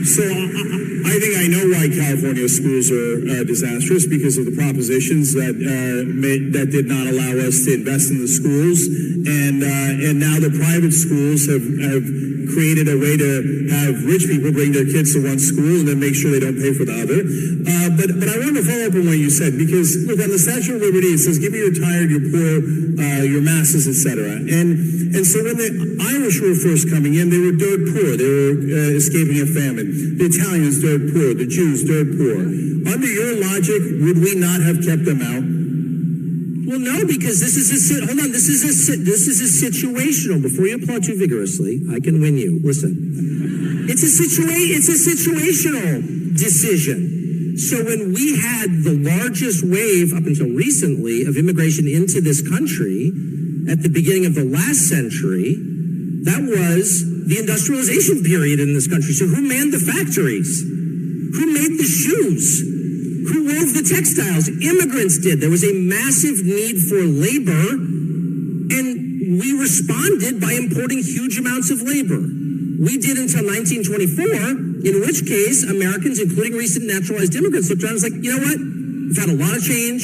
So I think I know why California schools are disastrous, because of the propositions that did not allow us to invest in the schools, and now the private schools have created a way to have rich people bring their kids to one school and then make sure they don't pay for the other. But I want to follow up on what you said, because look, on the Statue of Liberty it says, "Give me your tired, your poor, your masses, etc." And so when the Irish were first coming in, they were dirt poor. They were escaping a famine. The Italians dirt poor. The Jews dirt poor. Under your logic, would we not have kept them out? Well, no, because this is a situational. Before you applaud too vigorously, I can win you. Listen, it's a situational decision. So when we had the largest wave up until recently of immigration into this country at the beginning of the last century, that was the industrialization period in this country. So who manned the factories? Who made the shoes? Who wove the textiles? Immigrants did. There was a massive need for labor, and we responded by importing huge amounts of labor. We did until 1924, in which case Americans, including recent naturalized immigrants, looked around and was like, you know what? We've had a lot of change.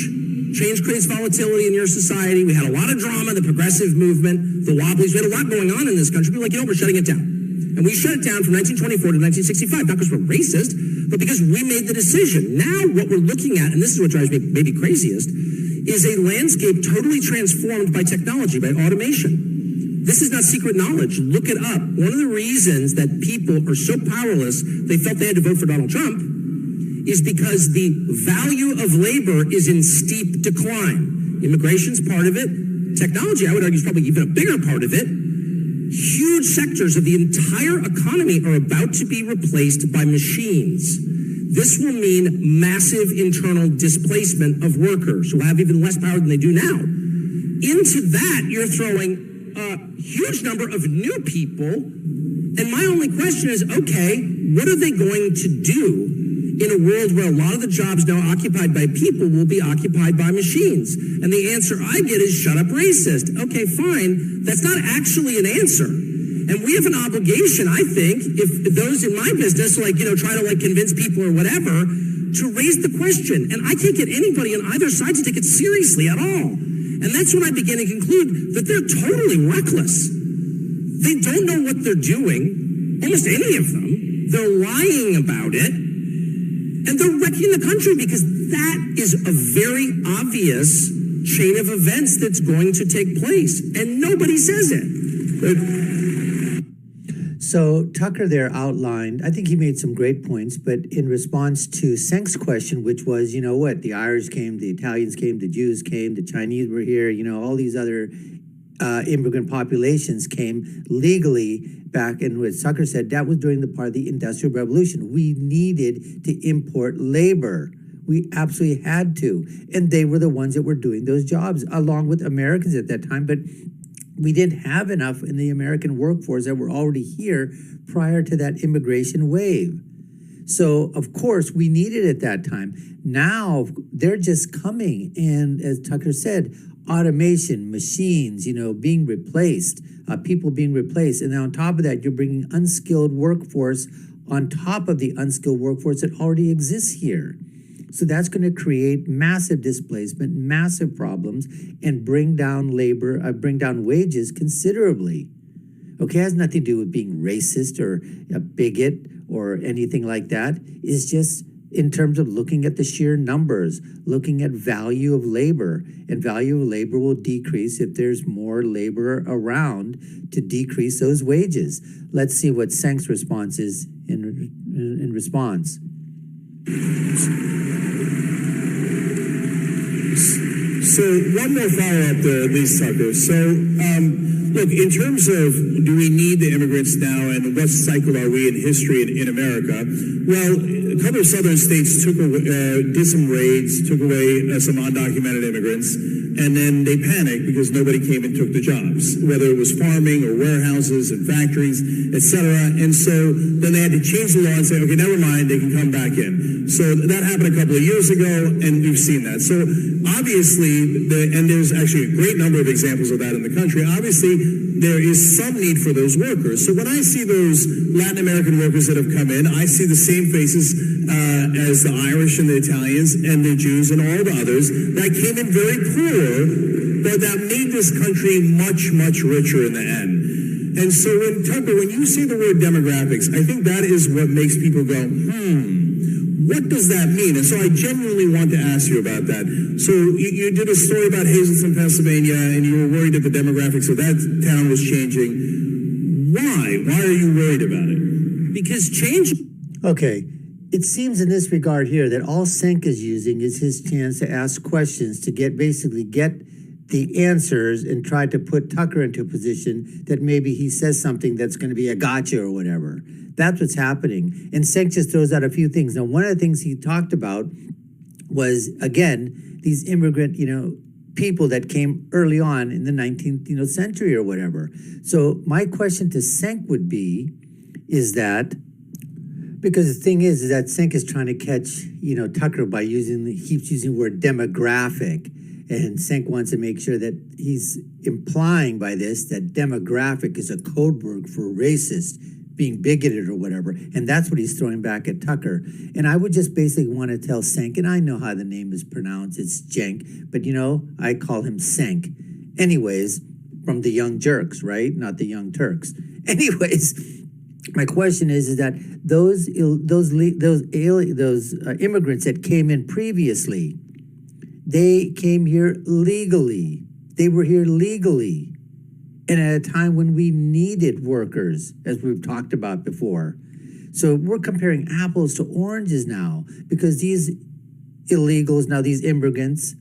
Change creates volatility in your society. We had a lot of drama, the progressive movement, the Wobblies. We had a lot going on in this country. People were like, you know, we're shutting it down. And we shut it down from 1924 to 1965, not because we're racist, but because we made the decision. Now what we're looking at, and this is what drives me maybe craziest, is a landscape totally transformed by technology, by automation. This is not secret knowledge. Look it up. One of the reasons that people are so powerless, they felt they had to vote for Donald Trump, is because the value of labor is in steep decline. Immigration's part of it. Technology, I would argue, is probably even a bigger part of it. Huge sectors of the entire economy are about to be replaced by machines. This will mean massive internal displacement of workers who have even less power than they do now. Into that, you're throwing a huge number of new people. And my only question is, okay, what are they going to do in a world where a lot of the jobs now occupied by people will be occupied by machines? And the answer I get is, shut up, racist. Okay, fine. That's not actually an answer. And we have an obligation, I think, if those in my business, try to convince people or whatever, to raise the question. And I can't get anybody on either side to take it seriously at all. And that's when I begin to conclude that they're totally reckless. They don't know what they're doing, almost any of them. They're lying about it. And they're wrecking the country, because that is a very obvious chain of events that's going to take place. And nobody says it. So Tucker there outlined, I think he made some great points, but in response to Cenk's question, which was, you know what, the Irish came, the Italians came, the Jews came, the Chinese were here, all these other immigrant populations came legally back, and what Tucker said, that was during the part of the Industrial Revolution. We needed to import labor. We absolutely had to. And they were the ones that were doing those jobs, along with Americans at that time. But we didn't have enough in the American workforce that were already here prior to that immigration wave. So, of course, we needed it at that time. Now, they're just coming. And as Tucker said, automation, machines, being replaced, people being replaced. And then on top of that, you're bringing unskilled workforce on top of the unskilled workforce that already exists here. So that's going to create massive displacement, massive problems, and bring down wages considerably. Okay, it has nothing to do with being racist or a bigot or anything like that. It's just in terms of looking at the sheer numbers, looking at value of labor. And value of labor will decrease if there's more labor around to decrease those wages. Let's see what Cenk's response is in response. So one more follow-up to Lisa Tucker. So, look, in terms of do we need the immigrants now, and what cycle are we in history in America? Well, a couple of southern states did some raids, took away some undocumented immigrants. and then they panicked because nobody came and took the jobs, whether it was farming or warehouses and factories, etc. And so then they had to change the law and say, okay, never mind, they can come back in. So that happened a couple of years ago, and we've seen that. So obviously, and there's actually a great number of examples of that in the country, obviously there is some need for those workers. So when I see those Latin American workers that have come in, I see the same faces as the Irish and the Italians and the Jews and all the others that came in very poor, but that made this country much, much richer in the end. And so Tucker, when you say the word demographics, I think that is what makes people go, what does that mean? And so I genuinely want to ask you about that. So you did a story about Hazleton, Pennsylvania, and you were worried that the demographics of that town was changing. Why? Why are you worried about it? Because change... Okay. It seems in this regard here that all Cenk is using is his chance to ask questions to basically get the answers and try to put Tucker into a position that maybe he says something that's going to be a gotcha or whatever. That's what's happening. And Cenk just throws out a few things. Now, one of the things he talked about was, again, these immigrant, people that came early on in the 19th, century or whatever. So my question to Cenk would be, is that, because the thing is that Cenk is trying to catch, Tucker by he keeps using the word demographic. And Cenk wants to make sure that he's implying by this that demographic is a code word for racist, being bigoted or whatever. And that's what he's throwing back at Tucker. And I would just basically want to tell Cenk, and I know how the name is pronounced, it's Cenk, but I call him Cenk. Anyways, from the Young Jerks, right? Not the Young Turks. Anyways, my question is that those immigrants that came in previously, they came here legally. They were here legally. And at a time when we needed workers, as we've talked about before. So we're comparing apples to oranges now, because these illegals, now these immigrants,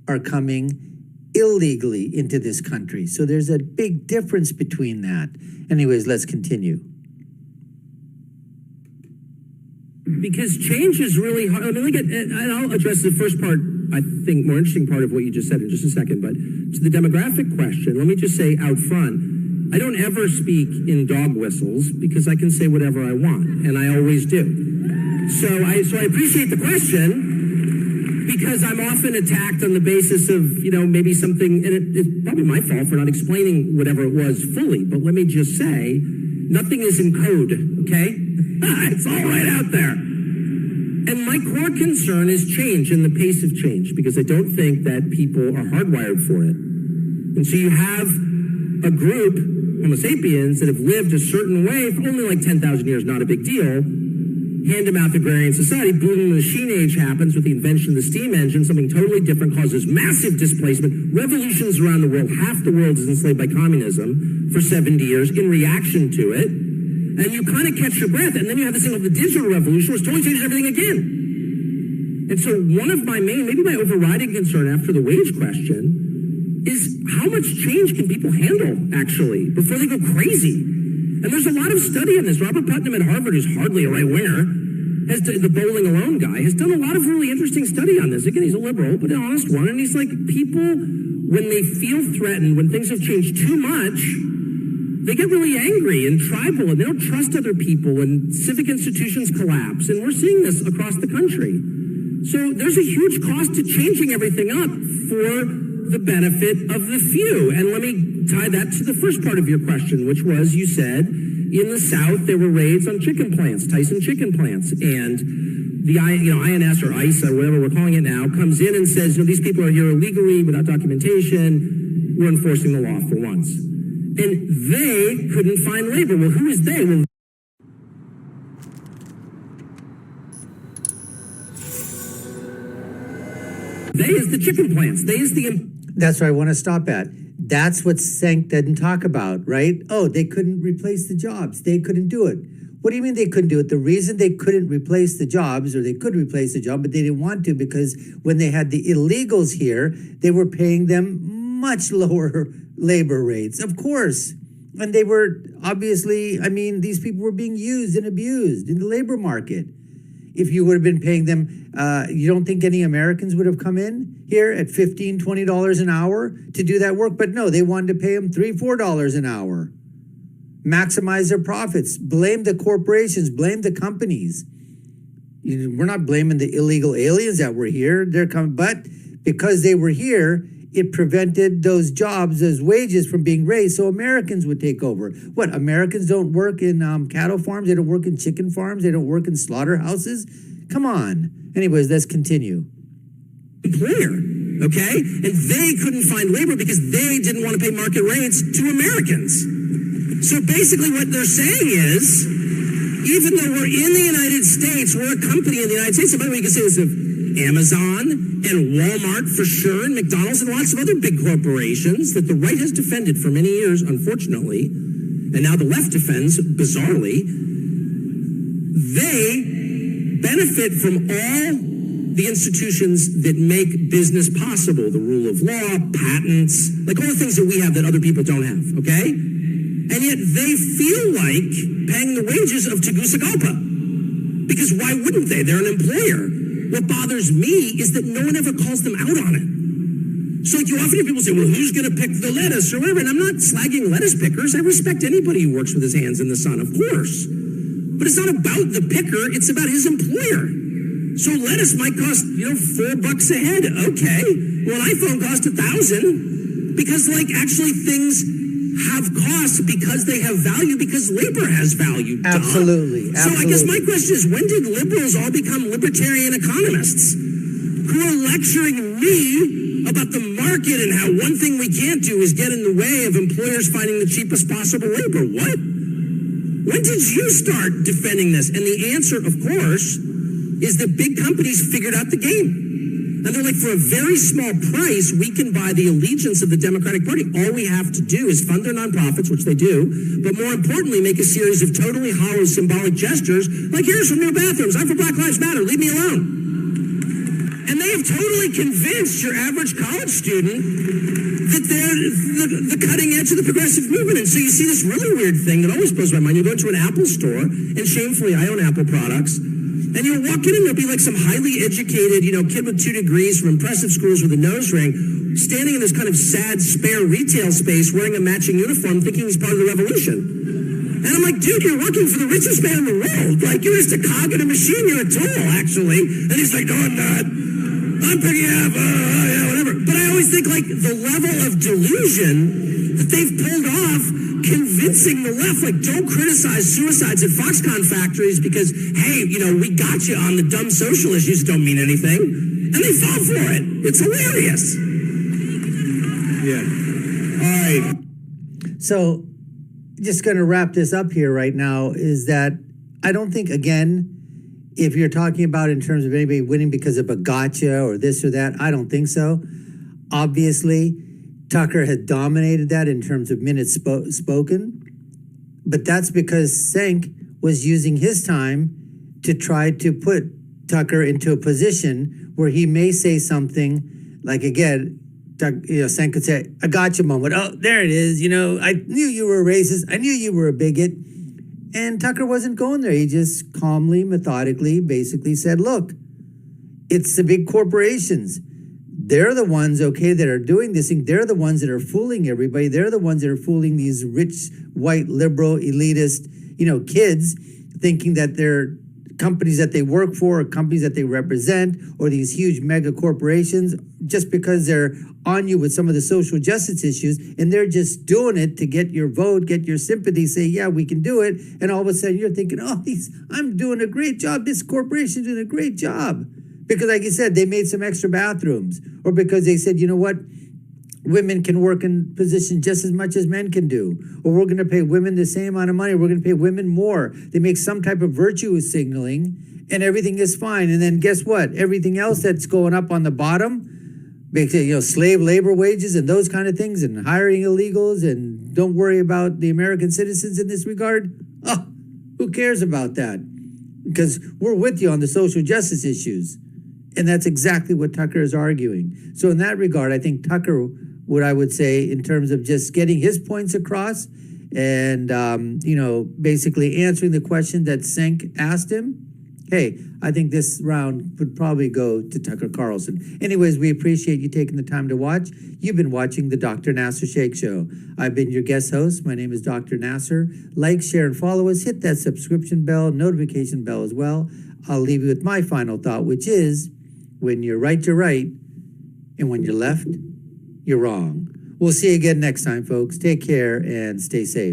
are coming illegally into this country. So there's a big difference between that. Anyways, let's continue. Because change is really hard. And I'll address the first part, I think, more interesting part of what you just said in just a second. But to the demographic question, let me just say out front, I don't ever speak in dog whistles because I can say whatever I want, and I always do. So I appreciate the question, because I'm often attacked on the basis of, maybe something, and it's probably my fault for not explaining whatever it was fully. But let me just say, nothing is in code, okay? It's all right out there. And my core concern is change and the pace of change, because I don't think that people are hardwired for it. And so you have a group, Homo sapiens, that have lived a certain way for only like 10,000 years, not a big deal. Hand-to-mouth agrarian society, boom, the machine age happens with the invention of the steam engine, something totally different, causes massive displacement, revolutions around the world. Half the world is enslaved by communism for 70 years in reaction to it. And you kind of catch your breath, and then you have this thing called the digital revolution, which totally changes everything again. And so one of my maybe my overriding concern after the wage question is how much change can people handle, actually, before they go crazy? And there's a lot of study on this. Robert Putnam at Harvard, who's hardly a right-winger, the bowling alone guy, has done a lot of really interesting study on this. Again, he's a liberal, but an honest one. And he's like, people, when they feel threatened, when things have changed too much, they get really angry and tribal, and they don't trust other people, and civic institutions collapse. And we're seeing this across the country. So there's a huge cost to changing everything up for the benefit of the few. And let me tie that to the first part of your question, which was, you said, in the South, there were raids on chicken plants, Tyson chicken plants. And the INS or ICE or whatever we're calling it now comes in and says, these people are here illegally without documentation. We're enforcing the law for once. And they couldn't find labor. Well, who is they? Well, they is the chicken plants. They is the... That's what I want to stop at. That's what Cenk didn't talk about, right? Oh, they couldn't replace the jobs. They couldn't do it. What do you mean they couldn't do it? The reason they couldn't replace the jobs, or they could replace the job, but they didn't want to, because when they had the illegals here, they were paying them much lower labor rates, of course. And they were obviously, these people were being used and abused in the labor market. if you would have been paying them, you don't think any Americans would have come in here at $15, $20 an hour to do that work? But no, they wanted to pay them $3, $4 an hour. Maximize their profits. Blame the corporations. Blame the companies. We're not blaming the illegal aliens that were here. They're coming, but because they were here, it prevented those jobs, those wages from being raised, so Americans would take over. What, Americans don't work in cattle farms? They don't work in chicken farms? They don't work in slaughterhouses? Come on. Anyways, let's continue. Employer, okay? And they couldn't find labor because they didn't want to pay market rates to Americans. So basically what they're saying is, even though we're in the United States, we're a company in the United States. And by the way, you can say this of Amazon and Walmart for sure, and McDonald's and lots of other big corporations that the right has defended for many years, unfortunately, and now the left defends, bizarrely. They benefit from all the institutions that make business possible, the rule of law, patents, like all the things that we have that other people don't have, okay? And yet they feel like paying the wages of Tegucigalpa. Because why wouldn't they? They're an employer. What bothers me is that no one ever calls them out on it. So like you often hear people say, well, who's going to pick the lettuce or whatever? And I'm not slagging lettuce pickers. I respect anybody who works with his hands in the sun, of course. But it's not about the picker. It's about his employer. So lettuce might cost, $4 a head. Okay. Well, an iPhone costs $1,000 because actually things have costs because they have value, because labor has value. Absolutely. So I guess my question is, when did liberals all become libertarian economists who are lecturing me about the market and how one thing we can't do is get in the way of employers finding the cheapest possible labor? What? When did you start defending this? And the answer, of course, is that big companies figured out the game. And they're like, for a very small price, we can buy the allegiance of the Democratic Party. All we have to do is fund their nonprofits, which they do, but more importantly, make a series of totally hollow symbolic gestures, like here's some new bathrooms, I'm for Black Lives Matter, leave me alone. And they have totally convinced your average college student that they're the cutting edge of the progressive movement. And so you see this really weird thing that always blows my mind. You go into an Apple store, and shamefully, I own Apple products, and you'll walk in and there'll be like some highly educated, kid with 2 degrees from impressive schools with a nose ring, standing in this kind of sad, spare retail space wearing a matching uniform, thinking he's part of the revolution. And I'm like, dude, you're working for the richest man in the world. Like, you're just a cog in a machine. You're a tool, actually. And he's like, no, I'm not. I'm picking up, whatever. But I always think, the level of delusion that they've pulled off convincing the left, don't criticize suicides at Foxconn factories because, hey, we got you on the dumb social issues that don't mean anything. And they fall for it. It's hilarious. Yeah. All right. So just going to wrap this up here right now is that I don't think, again, if you're talking about in terms of anybody winning because of a gotcha or this or that, I don't think so. Obviously, Tucker had dominated that in terms of minutes spoken, but that's because Cenk was using his time to try to put Tucker into a position where he may say something like, again, Cenk could say, a gotcha moment. Oh, there it is. I knew you were a racist. I knew you were a bigot. And Tucker wasn't going there. He just calmly, methodically, basically said, look, it's the big corporations. They're the ones, okay, that are doing this thing. They're the ones that are fooling everybody. They're the ones that are fooling these rich, white, liberal, elitist, kids, thinking that they're companies that they work for, or companies that they represent, or these huge mega corporations, just because they're on you with some of the social justice issues, and they're just doing it to get your vote, get your sympathy, say, yeah, we can do it. And all of a sudden you're thinking, I'm doing a great job. This corporation's doing a great job. Because like you said, they made some extra bathrooms, or because they said, you know what, women can work in positions just as much as men can do, or we're going to pay women the same amount of money, we're going to pay women more. They make some type of virtue signaling, and everything is fine. And then guess what? Everything else that's going up on the bottom, slave labor wages and those kind of things, and hiring illegals, and don't worry about the American citizens in this regard. Oh, who cares about that? Because we're with you on the social justice issues. And that's exactly what Tucker is arguing. So in that regard, I think Tucker, what I would say in terms of just getting his points across and, basically answering the question that Cenk asked him, hey, I think this round would probably go to Tucker Carlson. Anyways, we appreciate you taking the time to watch. You've been watching the Dr. Nasir Shaikh Show. I've been your guest host. My name is Dr. Nasir. Like, share, and follow us. Hit that subscription bell, notification bell as well. I'll leave you with my final thought, which is, when you're right, you're right. And when you're left, you're wrong. We'll see you again next time, folks. Take care and stay safe.